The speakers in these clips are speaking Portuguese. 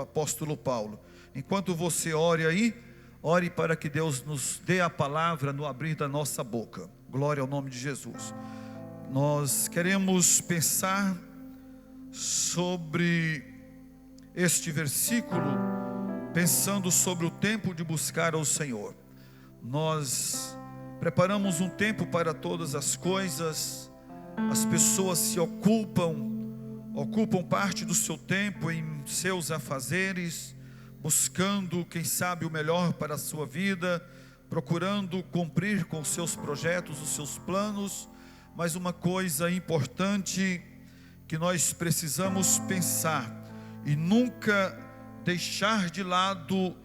apóstolo Paulo. Enquanto você ore aí, ore para que Deus nos dê a palavra no abrir da nossa boca. Glória ao nome de Jesus. Nós queremos pensar sobre este versículo, pensando sobre o tempo de buscar ao Senhor. Nós preparamos um tempo para todas as coisas. As pessoas se ocupam parte do seu tempo em seus afazeres, buscando, quem sabe, o melhor para a sua vida, procurando cumprir com os seus projetos, os seus planos. Mas uma coisa importante que nós precisamos pensar e nunca deixar de lado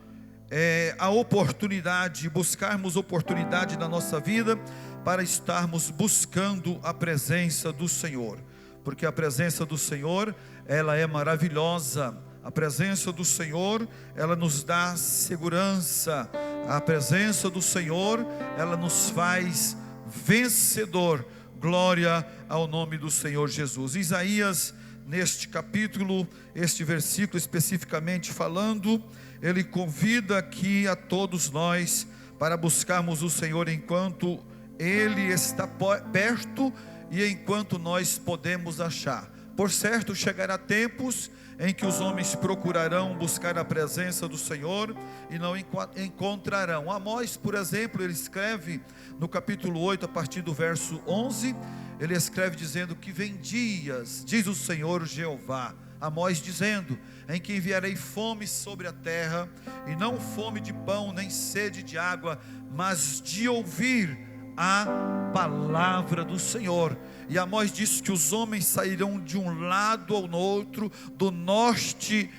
é a oportunidade, buscarmos oportunidade na nossa vida para estarmos buscando a presença do Senhor, porque a presença do Senhor, ela é maravilhosa. A presença do Senhor, ela nos dá segurança. A presença do Senhor, ela nos faz vencedor. Glória ao nome do Senhor Jesus. Isaías, neste capítulo, este versículo especificamente falando, ele convida aqui a todos nós para buscarmos o Senhor enquanto Ele está perto e enquanto nós podemos achar. Por certo, chegará tempos em que os homens procurarão buscar a presença do Senhor e não encontrarão. Amós, por exemplo, ele escreve no capítulo 8, a partir do verso 11, ele escreve dizendo que vem dias, diz o Senhor Jeová, Amós dizendo, em que enviarei fome sobre a terra, e não fome de pão, nem sede de água, mas de ouvir a palavra do Senhor. E Amós diz que os homens sairão de um lado ao outro, do norte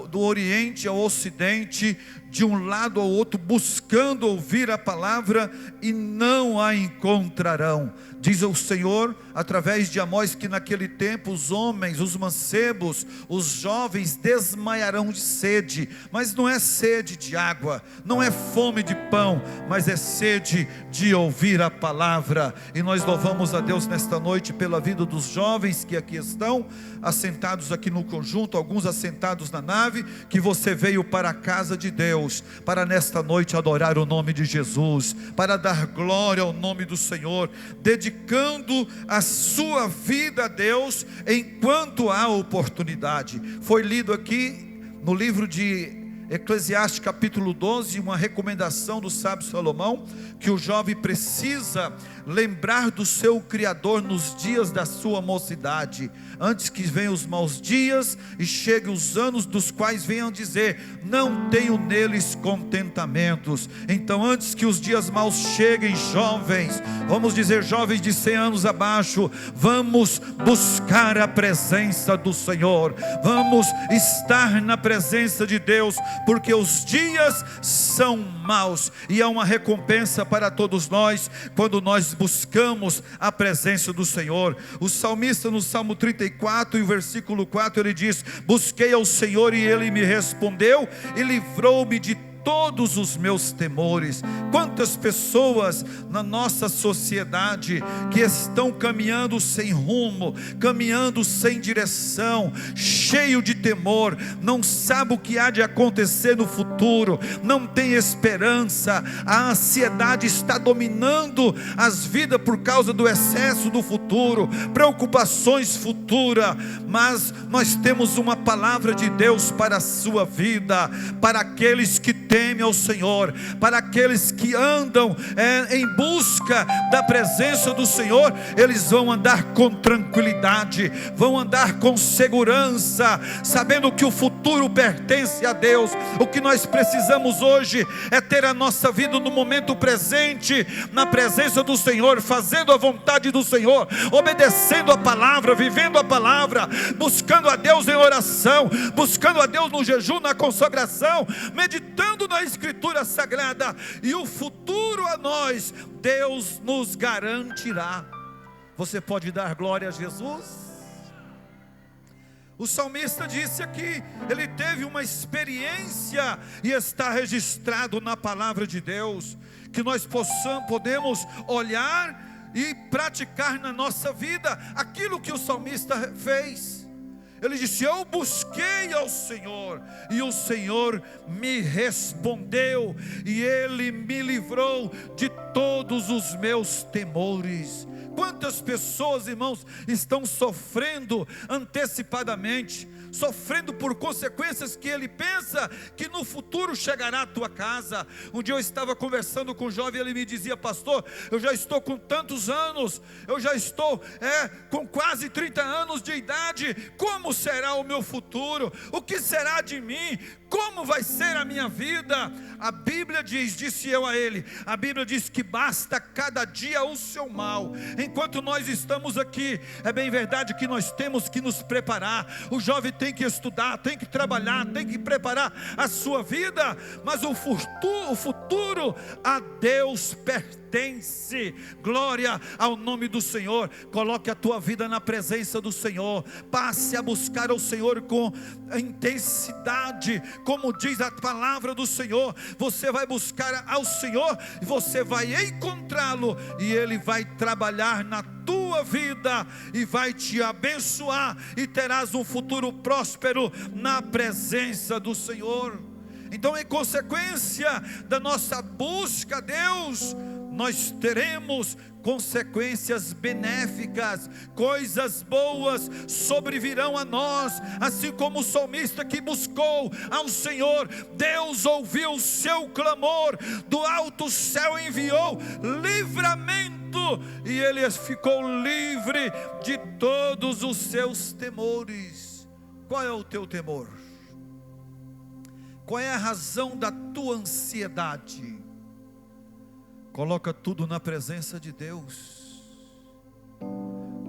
do oriente ao ocidente, de um lado ao outro, buscando ouvir a palavra, e não a encontrarão. Diz o Senhor, através de Amós, que naquele tempo os homens, os mancebos, os jovens desmaiarão de sede, mas não é sede de água, não é fome de pão, mas é sede de ouvir a palavra. E nós louvamos a Deus nesta noite pela vida dos jovens que aqui estão, assentados aqui no conjunto, alguns assentados na nave, que você veio para a casa de Deus, para nesta noite adorar o nome de Jesus, para dar glória ao nome do Senhor, dedicando a sua vida a Deus, enquanto há oportunidade. Foi lido aqui no livro de Eclesiastes capítulo 12, uma recomendação do sábio Salomão, que o jovem precisa lembrar do seu Criador nos dias da sua mocidade, antes que venham os maus dias e cheguem os anos dos quais venham dizer, não tenho neles contentamentos. Então, antes que os dias maus cheguem, jovens, vamos dizer jovens de 100 anos abaixo, vamos buscar a presença do Senhor, vamos estar na presença de Deus, porque os dias são maus, e há uma recompensa para todos nós, quando nós buscamos a presença do Senhor. O salmista no Salmo 34 e o versículo 4, ele diz, busquei ao Senhor e Ele me respondeu, e livrou-me de todos os meus temores. Quantas pessoas na nossa sociedade que estão caminhando sem rumo, caminhando sem direção, cheio de temor, não sabe o que há de acontecer no futuro, não tem esperança, a ansiedade está dominando as vidas por causa do excesso do futuro, preocupações futuras. Mas nós temos uma palavra de Deus para a sua vida, para aqueles que temem ao Senhor, para aqueles que andam em busca da presença do Senhor. Eles vão andar com tranquilidade, vão andar com segurança, sabendo que o futuro pertence a Deus. O que nós precisamos hoje é ter a nossa vida no momento presente, na presença do Senhor, fazendo a vontade do Senhor, obedecendo a palavra, vivendo a palavra, buscando a Deus em oração, buscando a Deus no jejum, na consagração, meditando na Escritura Sagrada, e o futuro a nós, Deus nos garantirá. Você pode dar glória a Jesus? O salmista disse aqui, ele teve uma experiência, e está registrado na palavra de Deus, que nós podemos olhar e praticar na nossa vida aquilo que o salmista fez. Ele disse: eu busquei ao Senhor, e o Senhor me respondeu, e Ele me livrou de todos os meus temores. Quantas pessoas, irmãos, estão sofrendo antecipadamente, sofrendo por consequências que ele pensa que no futuro chegará à tua casa. Um dia eu estava conversando com um jovem, ele me dizia: pastor, eu já estou com tantos anos, eu já estou com quase 30 anos de idade, como será o meu futuro? O que será de mim? Como vai ser a minha vida? A Bíblia diz, disse eu a ele, a Bíblia diz que basta cada dia o seu mal. Enquanto nós estamos aqui, é bem verdade que nós temos que nos preparar. O jovem tem que estudar, tem que trabalhar, tem que preparar a sua vida, mas o futuro a Deus pertence. Glória ao nome do Senhor. Coloque a tua vida na presença do Senhor, passe a buscar ao Senhor com intensidade, como diz a palavra do Senhor. Você vai buscar ao Senhor, você vai encontrá-lo, e Ele vai trabalhar na tua vida, e vai te abençoar, e terás um futuro próspero na presença do Senhor. Então, em consequência da nossa busca a Deus, nós teremos consequências benéficas, coisas boas sobrevirão a nós, assim como o salmista que buscou ao Senhor, Deus ouviu o seu clamor, do alto céu enviou livramento, e ele ficou livre de todos os seus temores. Qual é o teu temor? Qual é a razão da tua ansiedade? Coloca tudo na presença de Deus,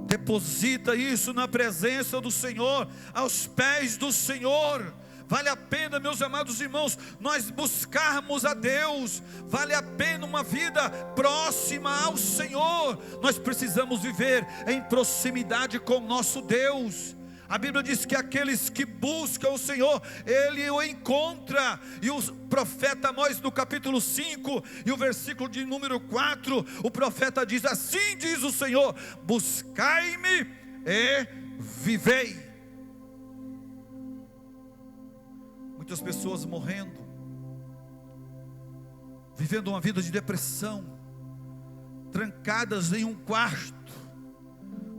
deposita isso na presença do Senhor, aos pés do Senhor. Vale a pena, meus amados irmãos, nós buscarmos a Deus. Vale a pena uma vida próxima ao Senhor. Nós precisamos viver em proximidade com o nosso Deus. A Bíblia diz que aqueles que buscam o Senhor, Ele o encontra. E o profeta Amós, no capítulo 5 e o versículo de número 4, o profeta diz: assim diz o Senhor, buscai-me e vivei. Muitas pessoas morrendo, vivendo uma vida de depressão, trancadas em um quarto,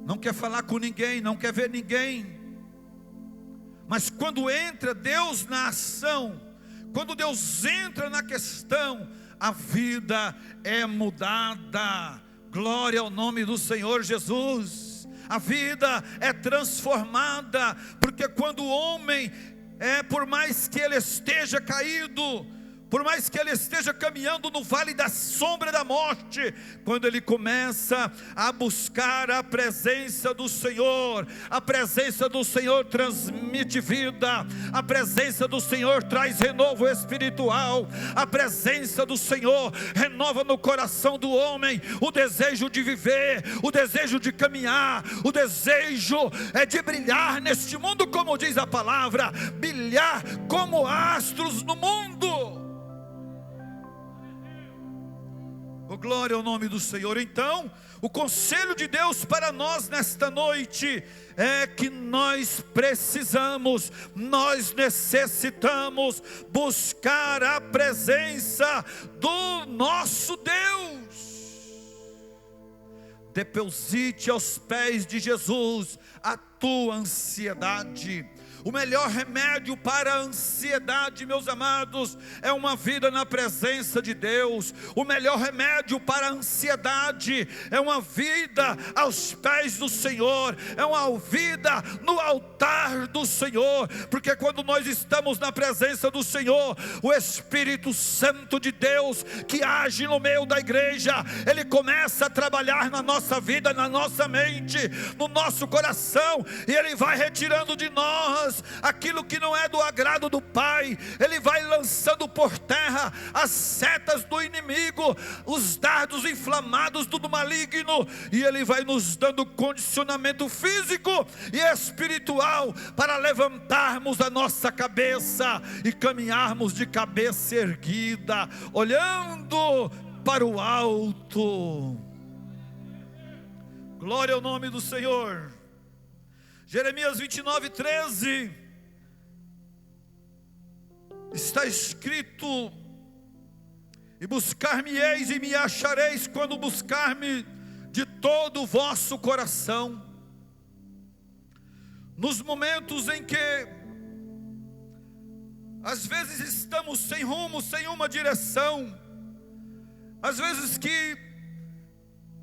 não quer falar com ninguém, não quer ver ninguém. Mas quando entra Deus na ação, quando Deus entra na questão, a vida é mudada. Glória ao nome do Senhor Jesus. A vida é transformada, porque quando o homem, por mais que ele esteja caído, por mais que ele esteja caminhando no vale da sombra da morte, quando ele começa a buscar a presença do Senhor, a presença do Senhor transmite vida, a presença do Senhor traz renovo espiritual, a presença do Senhor renova no coração do homem o desejo de viver, o desejo de caminhar, o desejo de brilhar neste mundo, como diz a palavra, brilhar como astros no mundo. Oh, glória ao nome do Senhor. Então, o conselho de Deus para nós nesta noite é que nós precisamos, nós necessitamos buscar a presença do nosso Deus. Deposite aos pés de Jesus a tua ansiedade. O melhor remédio para a ansiedade, meus amados, é uma vida na presença de Deus. O melhor remédio para a ansiedade é uma vida aos pés do Senhor, é uma vida no altar do Senhor, porque quando nós estamos na presença do Senhor, o Espírito Santo de Deus, que age no meio da igreja, ele começa a trabalhar na nossa vida, na nossa mente, no nosso coração, e ele vai retirando de nós aquilo que não é do agrado do Pai. Ele vai lançando por terra as setas do inimigo, os dardos inflamados do maligno, e ele vai nos dando condicionamento físico e espiritual para levantarmos a nossa cabeça e caminharmos de cabeça erguida, olhando para o alto. Glória ao nome do Senhor. Jeremias 29:13, está escrito: e buscar-me-eis e me achareis, quando buscar-me de todo o vosso coração. Nos momentos em que às vezes estamos sem rumo, sem uma direção, às vezes que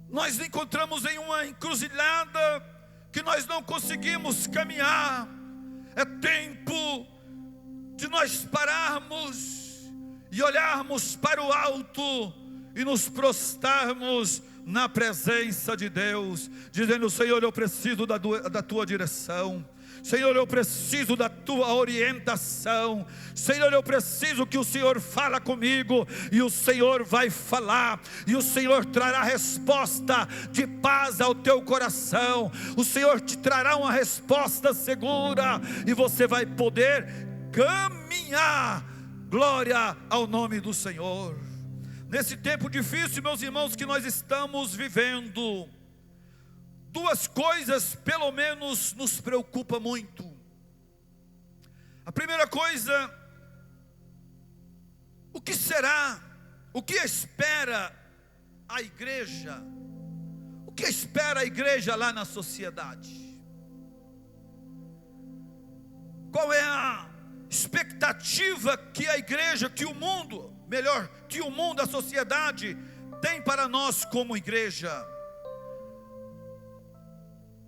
nós encontramos em uma encruzilhada que nós não conseguimos caminhar, é tempo de nós pararmos e olharmos para o alto e nos prostrarmos na presença de Deus, dizendo: Senhor, eu preciso da tua direção. Senhor, eu preciso da tua orientação. Senhor, eu preciso que o Senhor fale comigo. E o Senhor vai falar, e o Senhor trará resposta de paz ao teu coração. O Senhor te trará uma resposta segura, e você vai poder caminhar. Glória ao nome do Senhor. Nesse tempo difícil, meus irmãos, que nós estamos vivendo, duas coisas pelo menos nos preocupa muito. A primeira coisa: o que será, o que espera a igreja? O que espera a igreja lá na sociedade? Qual é a expectativa que a igreja, que o mundo, melhor, que o mundo, a sociedade tem para nós como igreja?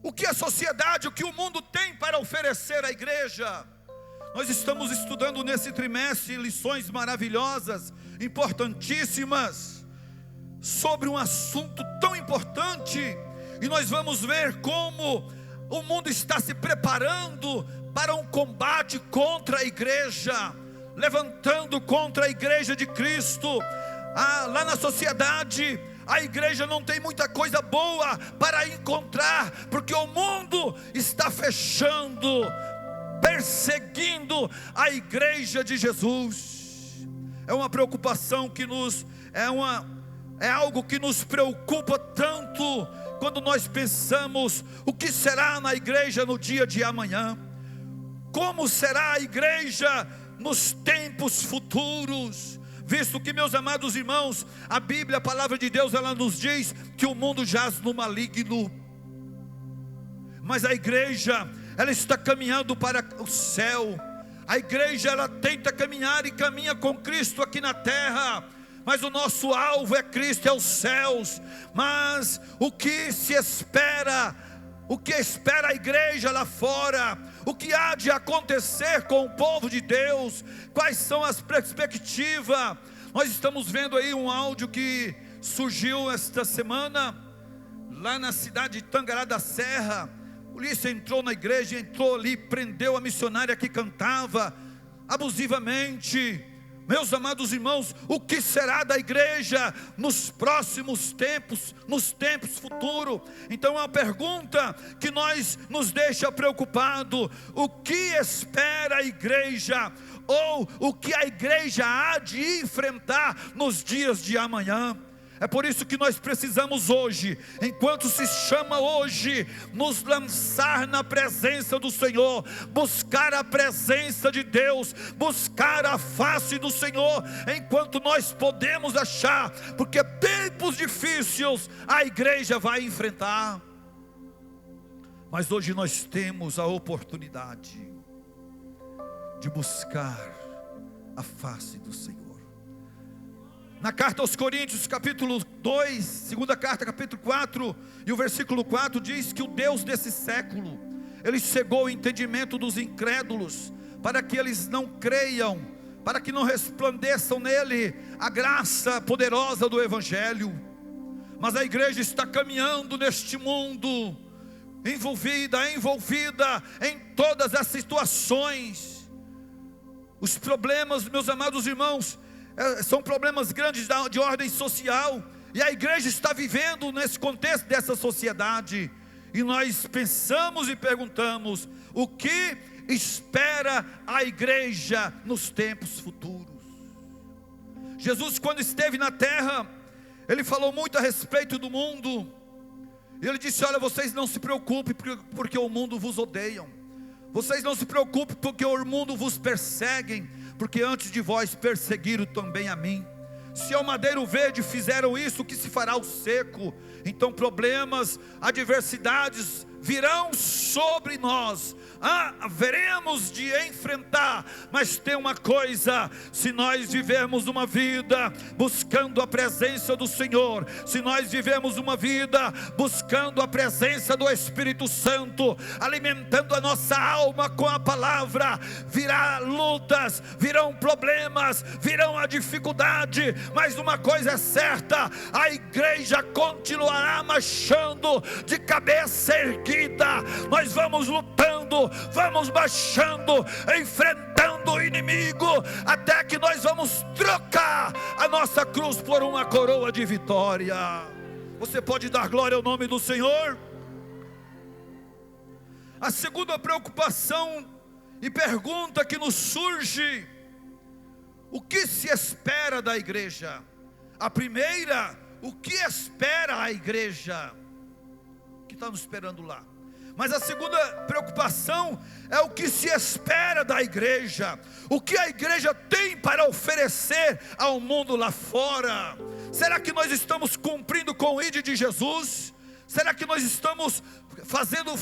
O que a sociedade, o que o mundo tem para oferecer à igreja? Nós estamos estudando nesse trimestre lições maravilhosas, importantíssimas, sobre um assunto tão importante, e nós vamos ver como o mundo está se preparando para um combate contra a igreja, levantando contra a igreja de Cristo. Lá na sociedade, a igreja não tem muita coisa boa para encontrar, porque o mundo está fechando, perseguindo a igreja de Jesus. É uma preocupação que é algo que nos preocupa tanto, quando nós pensamos: o que será na igreja no dia de amanhã? Como será a igreja nos tempos futuros? Visto que, meus amados irmãos, a Bíblia, a palavra de Deus, ela nos diz que o mundo jaz no maligno, mas a igreja, ela está caminhando para o céu. A igreja, ela tenta caminhar e caminha com Cristo aqui na terra, mas o nosso alvo é Cristo, é os céus. Mas o que se espera, o que espera a igreja lá fora? O que há de acontecer com o povo de Deus? Quais são as perspectivas? Nós estamos vendo aí um áudio que surgiu esta semana, lá na cidade de Tangará da Serra. A polícia entrou na igreja, entrou ali, prendeu a missionária que cantava abusivamente. Meus amados irmãos, o que será da igreja nos próximos tempos, nos tempos futuros? Então é uma pergunta que nos deixa preocupado. O que espera a igreja? Ou o que a igreja há de enfrentar nos dias de amanhã? É por isso que nós precisamos hoje, enquanto se chama hoje, nos lançar na presença do Senhor, buscar a presença de Deus, buscar a face do Senhor, enquanto nós podemos achar, porque tempos difíceis a igreja vai enfrentar. Mas hoje nós temos a oportunidade de buscar a face do Senhor. Na carta aos Coríntios, capítulo 2, segunda carta, capítulo 4, e o versículo 4 diz que o Deus desse século, Ele cegou o entendimento dos incrédulos, para que eles não creiam, para que não resplandeçam nele a graça poderosa do Evangelho. Mas a igreja está caminhando neste mundo, envolvida em todas as situações. Os problemas, meus amados irmãos, são problemas grandes de ordem social, e a igreja está vivendo nesse contexto dessa sociedade. E nós pensamos e perguntamos: o que espera a igreja nos tempos futuros? Jesus, quando esteve na terra, Ele falou muito a respeito do mundo. E ele disse: olha, vocês não se preocupem porque o mundo vos odeiam. Vocês não se preocupem porque o mundo vos perseguem, porque antes de vós perseguiram também a mim. Se ao madeiro verde fizeram isso, o que se fará ao seco? Então problemas, adversidades virão sobre nós, veremos de enfrentar. Mas tem uma coisa: se nós vivermos uma vida buscando a presença do Senhor, se nós vivemos uma vida buscando a presença do Espírito Santo, alimentando a nossa alma com a palavra, virá lutas, virão problemas, virão a dificuldade, mas uma coisa é certa: a igreja continuará marchando de cabeça erguida. Nós vamos lutando, vamos marchando, enfrentando o inimigo, até que nós vamos trocar a nossa cruz por uma coroa de vitória. Você pode dar glória ao nome do Senhor? A segunda preocupação e pergunta que nos surge: o que se espera da igreja? A primeira: o que espera a igreja? O que está nos esperando lá? Mas a segunda preocupação é o que se espera da igreja. O que a igreja tem para oferecer ao mundo lá fora? Será que nós estamos cumprindo com o ID de Jesus? Será que nós estamos fazendo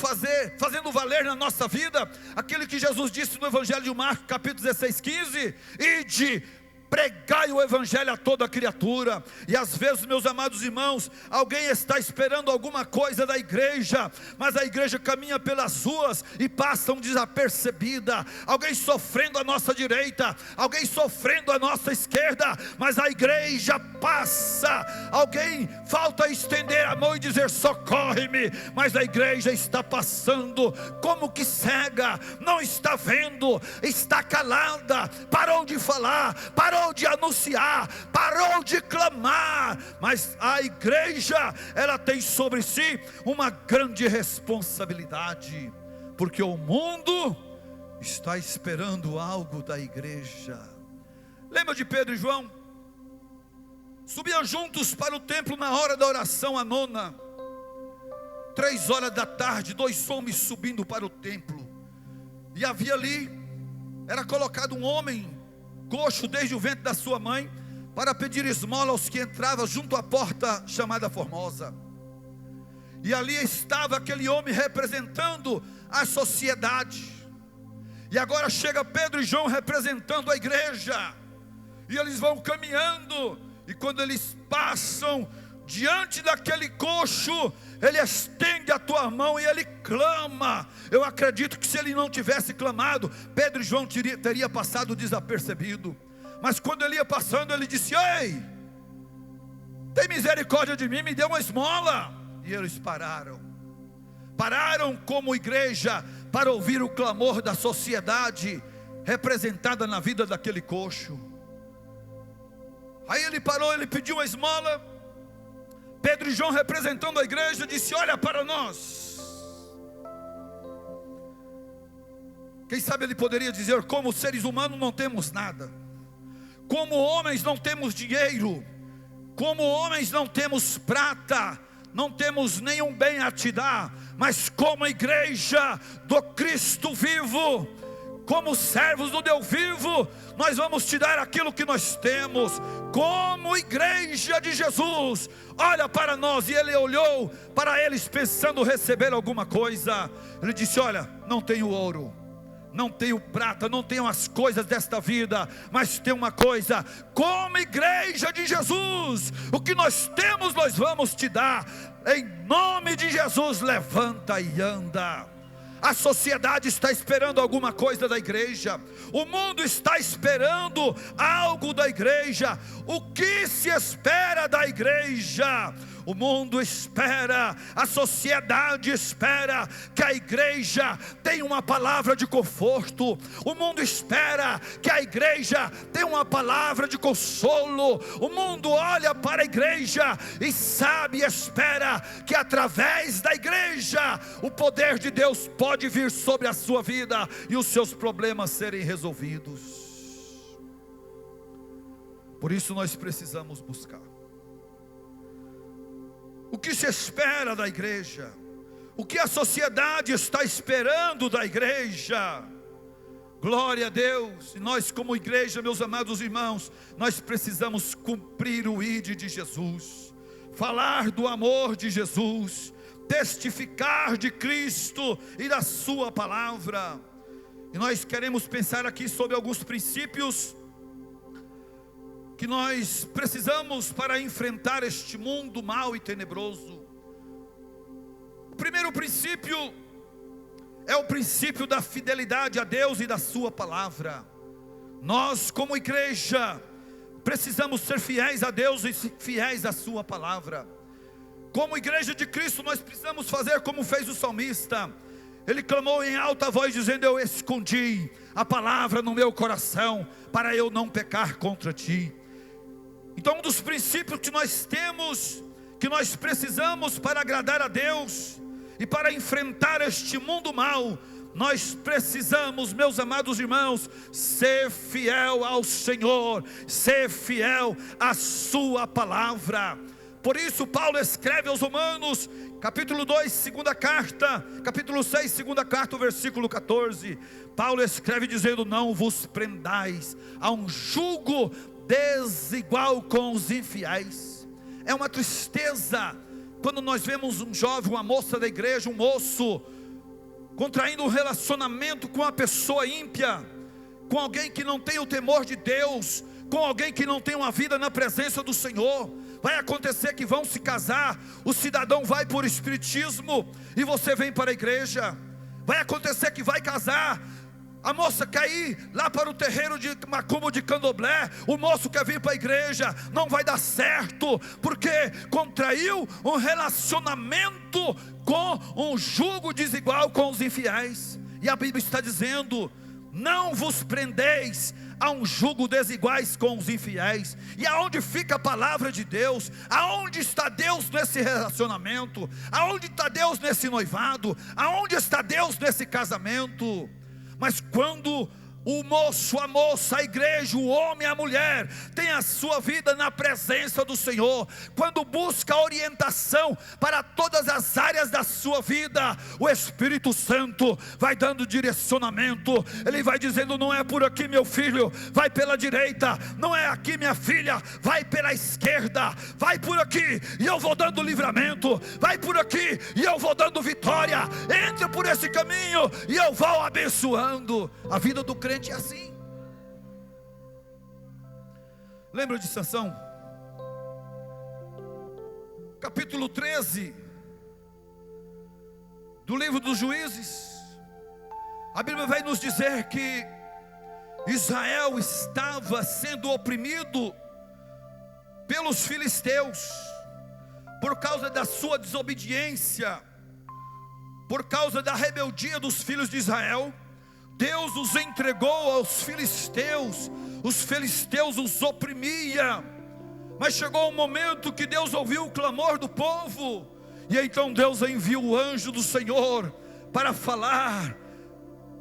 valer na nossa vida aquilo que Jesus disse no Evangelho de Marcos, capítulo 16, 15? Ide, pregai o Evangelho a toda criatura. E às vezes, meus amados irmãos, alguém está esperando alguma coisa da igreja, mas a igreja caminha pelas ruas e passam desapercebida. Alguém sofrendo à nossa direita, alguém sofrendo à nossa esquerda, mas a igreja passa. Alguém falta estender a mão e dizer: socorre-me, mas a igreja está passando como que cega, não está vendo, está calada, parou de falar, parou de anunciar, parou de clamar. Mas a igreja, ela tem sobre si uma grande responsabilidade, porque o mundo está esperando algo da igreja. Lembra de Pedro e João? Subiam juntos para o templo na hora da oração, a nona, 3 horas da tarde, 2 homens subindo para o templo, e havia ali, era colocado um homem coxo desde o ventre da sua mãe, para pedir esmola aos que entravam junto à porta chamada Formosa. E ali estava aquele homem representando a sociedade. E agora chega Pedro e João representando a igreja. E eles vão caminhando, e quando eles passam diante daquele coxo, ele estende a tua mão e ele clama. Eu acredito que se ele não tivesse clamado, Pedro e João teria passado desapercebido. Mas quando ele ia passando, ele disse: ei, tem misericórdia de mim, me dê uma esmola. E eles pararam como igreja para ouvir o clamor da sociedade representada na vida daquele coxo. Aí ele parou, ele pediu uma esmola. Pedro e João, representando a igreja, disse: olha para nós. Quem sabe ele poderia dizer: como seres humanos não temos nada, como homens não temos dinheiro, como homens não temos prata, não temos nenhum bem a te dar, mas como igreja do Cristo vivo, como servos do Deus vivo, nós vamos te dar aquilo que nós temos. Como igreja de Jesus, olha para nós. E ele olhou para eles pensando receber alguma coisa. Ele disse: olha, não tenho ouro, não tenho prata, não tenho as coisas desta vida, mas tem uma coisa: como igreja de Jesus, o que nós temos nós vamos te dar. Em nome de Jesus, levanta e anda. A sociedade está esperando alguma coisa da igreja, o mundo está esperando algo da igreja. O que se espera da igreja? O mundo espera, a sociedade espera que a igreja tenha uma palavra de conforto. O mundo espera que a igreja tenha uma palavra de consolo. O mundo olha para a igreja e sabe e espera que através da igreja o poder de Deus pode vir sobre a sua vida e os seus problemas serem resolvidos. Por isso nós precisamos buscar. o que se espera da igreja, o que a sociedade está esperando da igreja. Glória a Deus. E nós como igreja, meus amados irmãos, nós precisamos cumprir o ID de Jesus, falar do amor de Jesus, testificar de Cristo e da sua palavra. E nós queremos pensar aqui sobre alguns princípios que nós precisamos para enfrentar este mundo mau e tenebroso. O primeiro princípio é o princípio da fidelidade a Deus e da sua palavra. Nós como igreja precisamos ser fiéis a Deus e fiéis à sua palavra. Como igreja de Cristo, nós precisamos fazer como fez o salmista. Ele clamou em alta voz dizendo: eu escondi a palavra no meu coração para eu não pecar contra ti. Então um dos princípios que nós temos, que nós precisamos para agradar a Deus e para enfrentar este mundo mau, nós precisamos, meus amados irmãos, ser fiel ao Senhor, ser fiel à sua palavra. Por isso Paulo escreve aos Romanos, capítulo 2, segunda carta, capítulo 6, segunda carta, versículo 14. Paulo escreve dizendo: não vos prendais a um jugo desigual com os infiéis. É uma tristeza quando nós vemos um jovem, uma moça da igreja, um moço contraindo um relacionamento com uma pessoa ímpia, com alguém que não tem o temor de Deus, com alguém que não tem uma vida na presença do Senhor. Vai acontecer que vão se casar, o cidadão vai por espiritismo e você vem para a igreja. Vai acontecer que vai casar, a moça quer ir lá para o terreiro de macumba de candomblé, o moço quer vir para a igreja. Não vai dar certo, porque contraiu um relacionamento com um jugo desigual com os infiéis. E a Bíblia está dizendo: não vos prendeis a um jugo desiguais com os infiéis. E aonde fica a palavra de Deus? Aonde está Deus nesse relacionamento? Aonde está Deus nesse noivado? Aonde está Deus nesse casamento? Mas quando o moço, a moça, a igreja, o homem, a mulher tem a sua vida na presença do Senhor, quando busca orientação para todas as áreas da sua vida, o Espírito Santo vai dando direcionamento. Ele vai dizendo: não é por aqui, meu filho, vai pela direita. Não é aqui, minha filha, vai pela esquerda. Vai por aqui e eu vou dando livramento. Vai por aqui e eu vou dando vitória. Entra por esse caminho e eu vou abençoando. A vida do crente é assim. Lembra de Sansão? Capítulo 13 do livro dos Juízes. A Bíblia vai nos dizer que Israel estava sendo oprimido pelos filisteus por causa da sua desobediência, por causa da rebeldia dos filhos de Israel. Deus os entregou aos filisteus, os filisteus os oprimia. Mas chegou um momento que Deus ouviu o clamor do povo, e então Deus enviou o anjo do Senhor para falar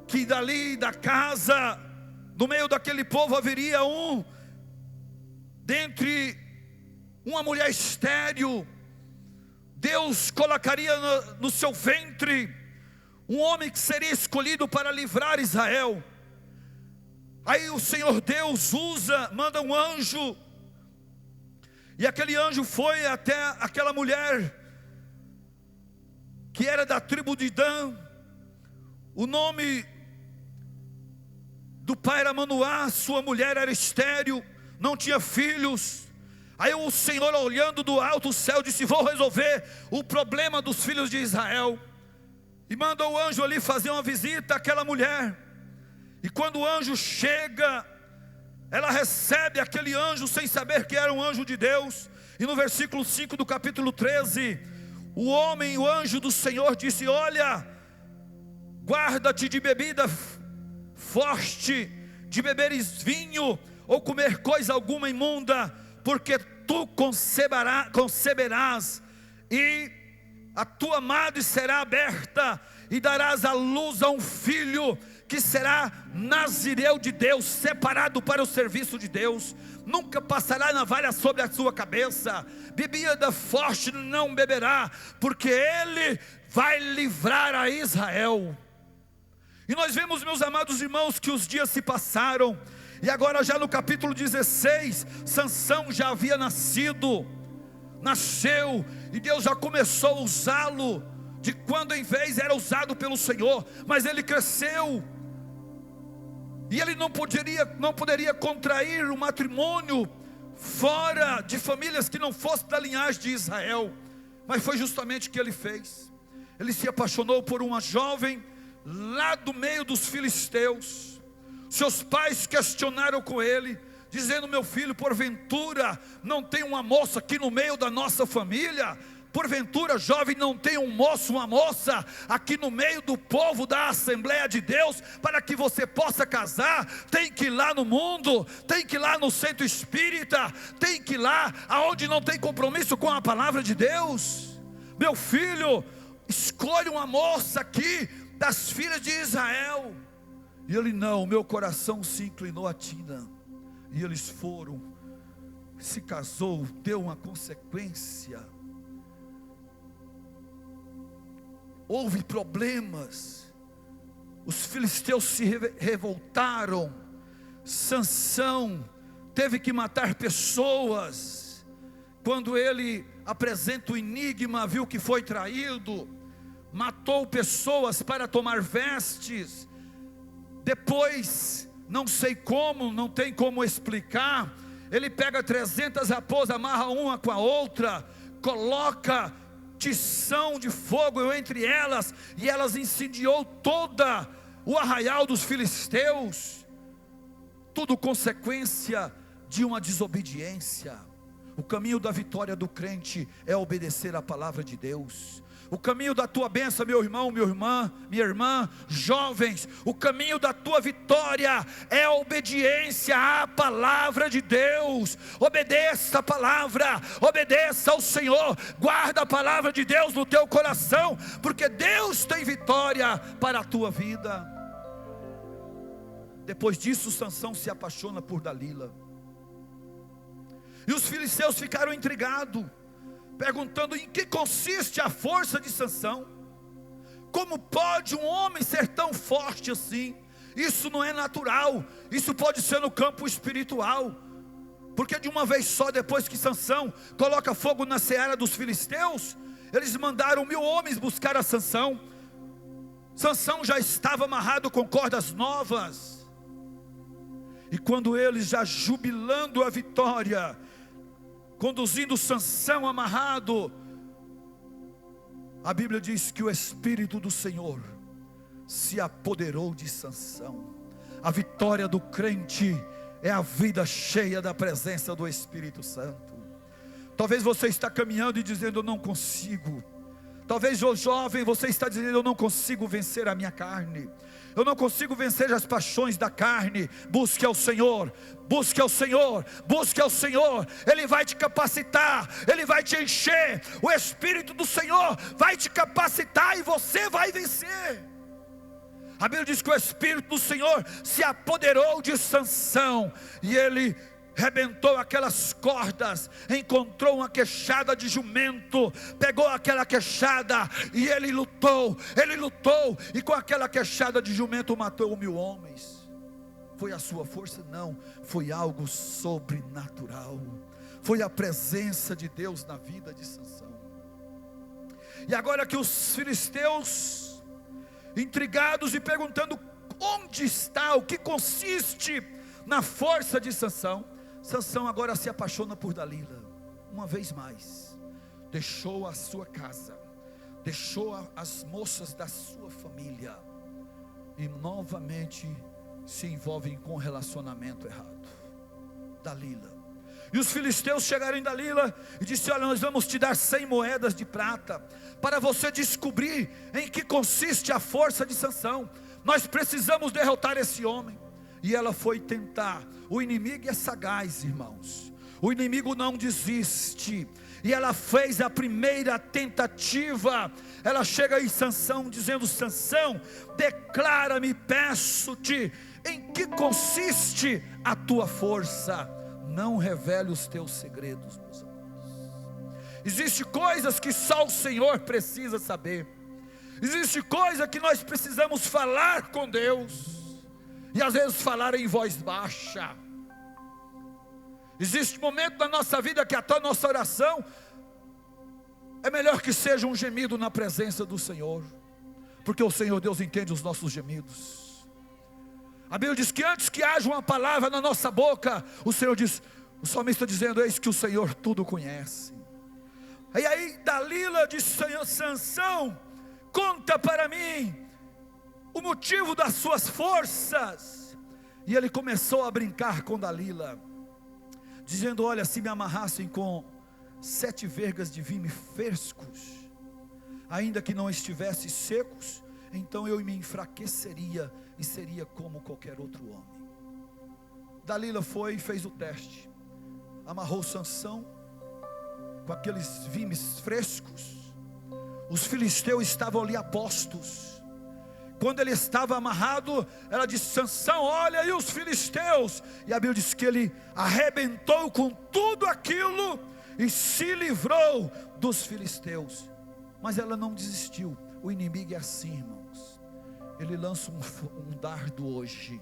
que dali da casa, no meio daquele povo haveria dentre uma mulher estéril. Deus colocaria no seu ventre um homem que seria escolhido para livrar Israel. Aí o Senhor Deus manda um anjo, e aquele anjo foi até aquela mulher que era da tribo de Dan. O nome do pai era Manoá, sua mulher era estéril, não tinha filhos. Aí o Senhor, olhando do alto céu, disse: vou resolver o problema dos filhos de Israel. E mandou o anjo ali fazer uma visita àquela mulher. E quando o anjo chega, ela recebe aquele anjo sem saber que era um anjo de Deus. E no versículo 5 do capítulo 13, o anjo do Senhor disse: olha, guarda-te de bebida forte, de beberes vinho, ou comer coisa alguma imunda, porque tu conceberás, e a tua madre será aberta, e darás à luz a um filho, que será nazireu de Deus, separado para o serviço de Deus, nunca passará navalha sobre a sua cabeça, bebida forte não beberá, porque Ele vai livrar a Israel. E nós vemos, meus amados irmãos, que os dias se passaram, e agora já no capítulo 16, Sansão já havia nasceu, e Deus já começou a usá-lo, de quando em vez era usado pelo Senhor, mas ele cresceu, e ele não poderia contrair um matrimônio fora de famílias que não fossem da linhagem de Israel, mas foi justamente o que ele fez. Ele se apaixonou por uma jovem lá do meio dos filisteus. Seus pais questionaram com ele, dizendo: meu filho, porventura não tem uma moça aqui no meio da nossa família? Porventura, jovem, não tem um moço, uma moça aqui no meio do povo da Assembleia de Deus, para que você possa casar? Tem que ir lá no mundo, tem que ir lá no centro espírita, tem que ir lá aonde não tem compromisso com a palavra de Deus. Meu filho, escolhe uma moça aqui das filhas de Israel. E ele: não, meu coração se inclinou a ti, não. E eles foram, se casou, deu uma consequência. Houve problemas, os filisteus se revoltaram, Sansão teve que matar pessoas. Quando ele apresenta o enigma, viu que foi traído, matou pessoas para tomar vestes. Depois, não sei como, não tem como explicar, ele pega 300 raposas, amarra uma com a outra, coloca tição de fogo entre elas, e elas incendiou toda o arraial dos filisteus. Tudo consequência de uma desobediência. O caminho da vitória do crente é obedecer a palavra de Deus. O caminho da tua bênção, meu irmão, minha irmã, jovens, o caminho da tua vitória é a obediência à palavra de Deus. Obedeça a palavra, obedeça ao Senhor, guarda a palavra de Deus no teu coração, porque Deus tem vitória para a tua vida. Depois disso, Sansão se apaixona por Dalila, e os filisteus ficaram intrigados, perguntando em que consiste a força de Sansão. Como pode um homem ser tão forte assim? Isso não é natural, isso pode ser no campo espiritual. Porque de uma vez só, depois que Sansão coloca fogo na seara dos filisteus, eles mandaram 1000 homens buscar a Sansão. Sansão já estava amarrado com cordas novas, e quando eles, já jubilando a vitória, conduzindo Sansão amarrado, a Bíblia diz que o Espírito do Senhor se apoderou de Sansão. A vitória do crente é a vida cheia da presença do Espírito Santo. Talvez você está caminhando e dizendo: eu não consigo. Talvez, ô jovem, você está dizendo: eu não consigo vencer a minha carne, eu não consigo vencer as paixões da carne. Busque ao Senhor, busque ao Senhor, busque ao Senhor. Ele vai te capacitar, Ele vai te encher. O Espírito do Senhor vai te capacitar e você vai vencer. A Bíblia diz que o Espírito do Senhor se apoderou de Sansão, e ele rebentou aquelas cordas, encontrou uma queixada de jumento, pegou aquela queixada e ele lutou, e com aquela queixada de jumento matou 1000 homens. Foi a sua força? Não, foi algo sobrenatural, foi a presença de Deus na vida de Sansão. E agora que os filisteus, intrigados e perguntando onde está, o que consiste na força de Sansão, Sansão agora se apaixona por Dalila, uma vez mais. Deixou a sua casa, deixou as moças da sua família, e novamente se envolve com um relacionamento errado. Dalila. E os filisteus chegaram em Dalila e disseram: olha, nós vamos te dar 100 moedas de prata, para você descobrir em que consiste a força de Sansão. Nós precisamos derrotar esse homem. E ela foi tentar. O inimigo é sagaz, irmãos. O inimigo não desiste. e ela fez a primeira tentativa. Ela chega em Sansão dizendo: Sansão, declara-me, peço-te, em que consiste a tua força? Não revele os teus segredos, meus amados. Existem coisas que só o Senhor precisa saber. Existe coisa que nós precisamos falar com Deus, e às vezes falar em voz baixa. Existe momento na nossa vida que até a nossa oração é melhor que seja um gemido na presença do Senhor, porque o Senhor Deus entende os nossos gemidos. A Bíblia diz que antes que haja uma palavra na nossa boca, o Senhor diz, o salmista dizendo: eis que o Senhor tudo conhece. E aí Dalila disse: Sansão, conta para mim o motivo das suas forças. E ele começou a brincar com Dalila, dizendo: olha, se me amarrassem com 7 vergas de vime frescos, ainda que não estivessem secos, então eu me enfraqueceria e seria como qualquer outro homem. Dalila foi e fez o teste, amarrou Sansão com aqueles vimes frescos. Os filisteus estavam ali apostos. Quando ele estava amarrado, ela disse: Sansão, olha aí os filisteus. E a Bíblia diz que ele arrebentou com tudo aquilo e se livrou dos filisteus. Mas ela não desistiu. O inimigo é assim, irmãos. Ele lança um dardo hoje,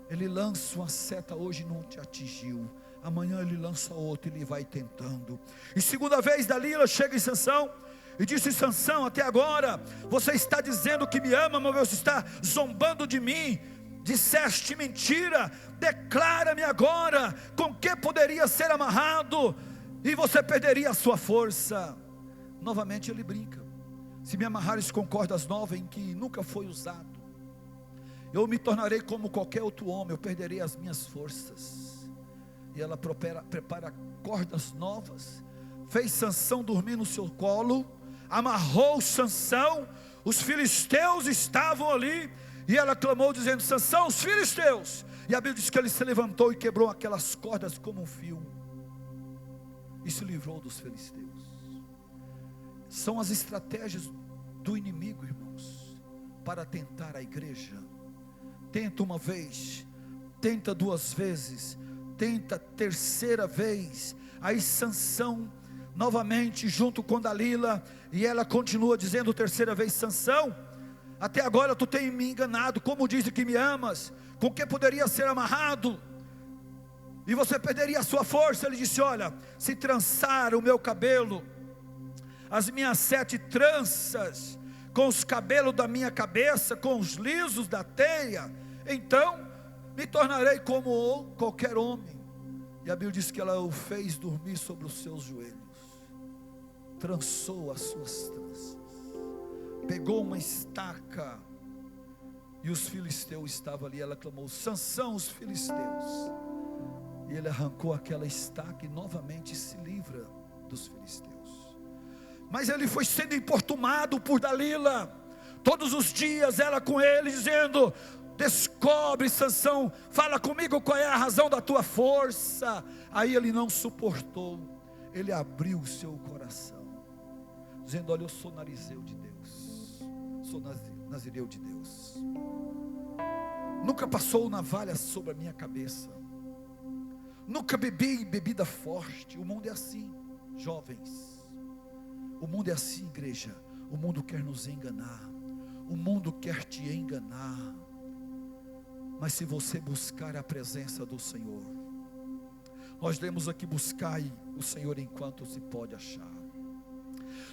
ele lança uma seta hoje e não te atingiu. Amanhã ele lança outro e ele vai tentando. E segunda vez Dalila chega em Sansão e disse: Sansão, até agora você está dizendo que me ama, mas você está zombando de mim. Disseste mentira. Declara-me agora com que poderia ser amarrado e você perderia a sua força. Novamente ele brinca: se me amarrares com cordas novas em que nunca foi usado, eu me como qualquer outro homem, eu perderei as minhas forças. E ela prepara cordas novas, fez Sansão dormir no seu colo, amarrou Sansão. Os filisteus estavam ali, e ela clamou dizendo: Sansão, os filisteus. E a Bíblia diz que ele se levantou e quebrou aquelas cordas como um fio, e se livrou dos filisteus. São as estratégias do inimigo, irmãos, para tentar a igreja. Tenta uma vez, tenta 2 vezes, tenta 3ª vez. Aí Sansão novamente junto com Dalila, e ela continua dizendo 3ª vez: Sansão, até agora tu tem me enganado, como dizes que me amas, com que poderia ser amarrado e você perderia a sua força. Ele disse: olha, se trançar o meu cabelo, as minhas 7 tranças, com os cabelos da minha cabeça, com os lisos da teia, então me tornarei como qualquer homem. E a Bíblia diz que ela o fez dormir sobre os seus joelhos, trançou as suas tranças, pegou uma estaca, e os filisteus estavam ali. Ela clamou: Sansão, os filisteus. E ele arrancou aquela estaca e novamente se livra dos filisteus. Mas ele foi sendo importunado por Dalila, todos os dias ela com ele, dizendo: descobre, Sansão, fala comigo qual é a razão da tua força. Aí ele não suportou, ele abriu o seu coração, dizendo: olha, eu sou narizeu de Deus, sou nazireu de Deus, nunca passou navalha sobre a minha cabeça, nunca bebi bebida forte. O mundo é assim, jovens. O mundo é assim, igreja. O mundo quer nos enganar, o mundo quer te enganar. Mas se você buscar a presença do Senhor, nós temos aqui: buscar o Senhor enquanto se pode achar.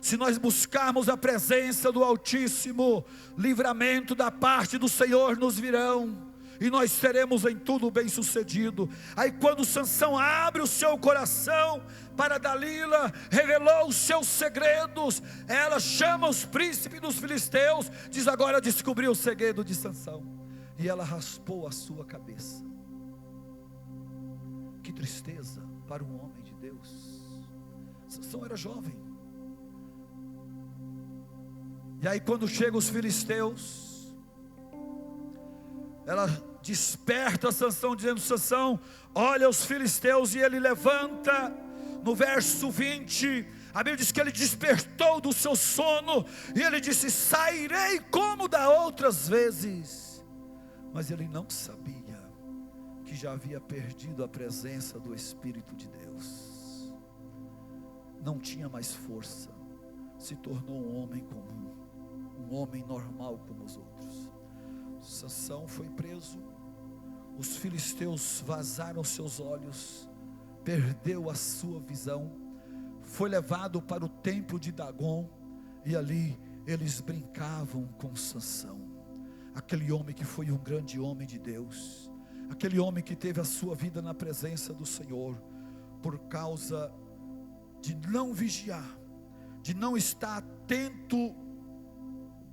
Se nós buscarmos a presença do Altíssimo, livramento da parte do Senhor nos virão, e nós seremos em tudo bem sucedido. Aí quando Sansão abre o seu coração para Dalila, revelou os seus segredos, ela chama os príncipes dos filisteus, diz: agora descobriu o segredo de Sansão. E ela raspou a sua cabeça. Que tristeza para um homem de Deus. Sansão era jovem. E aí quando chegam os filisteus, ela desperta Sansão, dizendo: Sansão, olha os filisteus. E ele levanta no verso 20, a Bíblia diz que ele despertou do seu sono, e ele disse: sairei como da outras vezes. Mas ele não sabia que já havia perdido a presença do Espírito de Deus. Não tinha mais força, se tornou um homem comum, um homem normal como os outros. Sansão foi preso, os filisteus vazaram seus olhos, perdeu a sua visão, foi levado para o templo de Dagon, e ali eles brincavam com Sansão, aquele homem que foi um grande homem de Deus, aquele homem que teve a sua vida na presença do Senhor, por causa de não vigiar, de não estar atento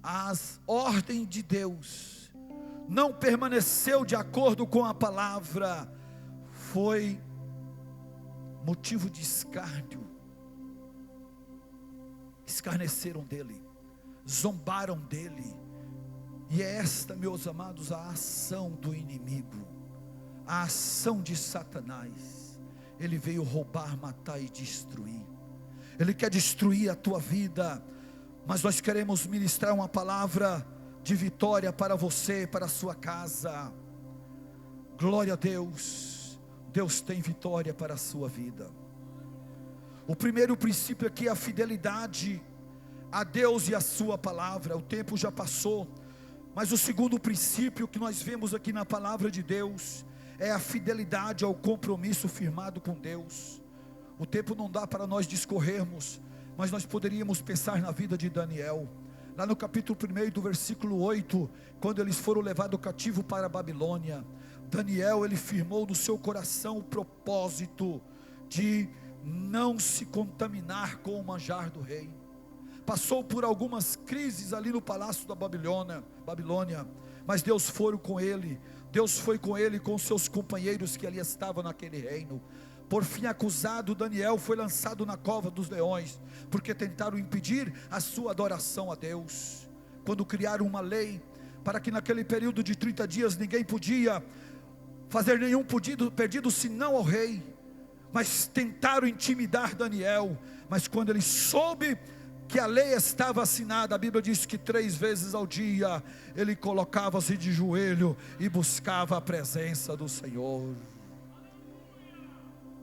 às ordens de Deus, não permaneceu de acordo com a palavra, foi motivo de escárnio. Escarneceram dele, zombaram dele. E é esta, meus amados, a ação do inimigo, a ação de Satanás. Ele veio roubar, matar e destruir. Ele quer destruir a tua vida, mas nós queremos ministrar uma palavra de vitória para você, para a sua casa. Glória a Deus. Deus tem vitória para a sua vida. O primeiro princípio aqui é a fidelidade a Deus e a sua palavra. O tempo já passou, mas o segundo princípio que nós vemos aqui na palavra de Deus é a fidelidade ao compromisso firmado com Deus. O tempo não dá para nós discorrermos, mas nós poderíamos pensar na vida de Daniel. Lá no capítulo 1 do versículo 8, quando eles foram levados cativo para a Babilônia, Daniel, ele firmou no seu coração o propósito de não se contaminar com o manjar do rei. Passou por algumas crises ali no palácio da Babilônia, mas Deus foi com ele. Deus foi com ele e com seus companheiros que ali estavam naquele reino. Por fim acusado, Daniel foi lançado na cova dos leões, porque tentaram impedir a sua adoração a Deus. Quando criaram uma lei, para que naquele período de 30 dias, ninguém podia fazer nenhum pedido senão ao rei, mas tentaram intimidar Daniel. Mas quando ele soube que a lei estava assinada, a Bíblia diz que 3 vezes ao dia, ele colocava-se de joelho e buscava a presença do Senhor.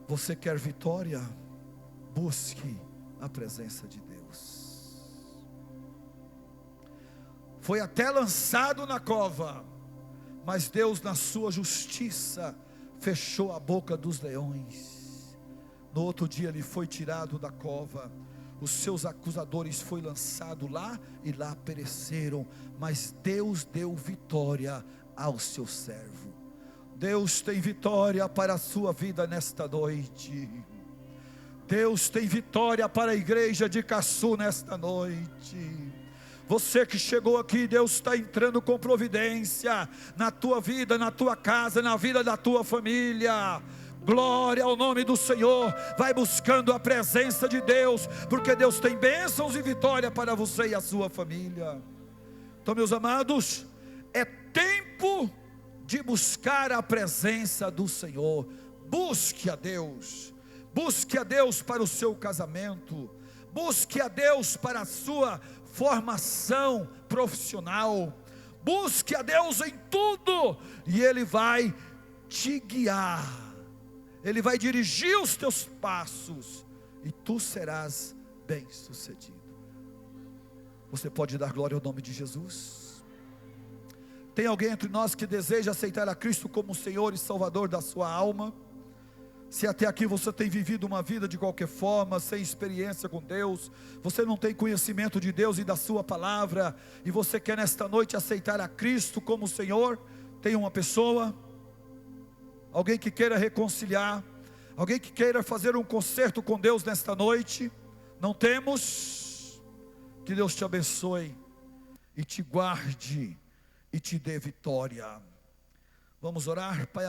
Você quer vitória? Busque a presença de Deus. Foi até lançado na cova, mas Deus, na sua justiça, fechou a boca dos leões. No outro dia ele foi tirado da cova, os seus acusadores foram lançados lá, e lá pereceram, mas Deus deu vitória ao seu servo. Deus tem vitória para a sua vida nesta noite. Deus tem vitória para a igreja de Caçu nesta noite. Você que chegou aqui, Deus está entrando com providência na tua vida, na tua casa, na vida da tua família. Glória ao nome do Senhor. Vai buscando a presença de Deus, porque Deus tem bênçãos e vitória para você e a sua família. Então, meus amados, é tempo de buscar a presença do Senhor. Busque a Deus. Busque a Deus para o seu casamento. Busque a Deus para a sua formação profissional. Busque a Deus em tudo, e Ele vai te guiar. Ele vai dirigir os teus passos, e tu serás bem-sucedido. Você pode dar glória ao nome de Jesus? Tem alguém entre nós que deseja aceitar a Cristo como Senhor e Salvador da sua alma? Se até aqui você tem vivido uma vida de qualquer forma, sem experiência com Deus, você não tem conhecimento de Deus e da sua palavra, e você quer nesta noite aceitar a Cristo como Senhor, tem uma pessoa, alguém que queira reconciliar, alguém que queira fazer um concerto com Deus nesta noite? Não temos? Que Deus te abençoe e te guarde e te dê vitória. Vamos orar, Pai amado.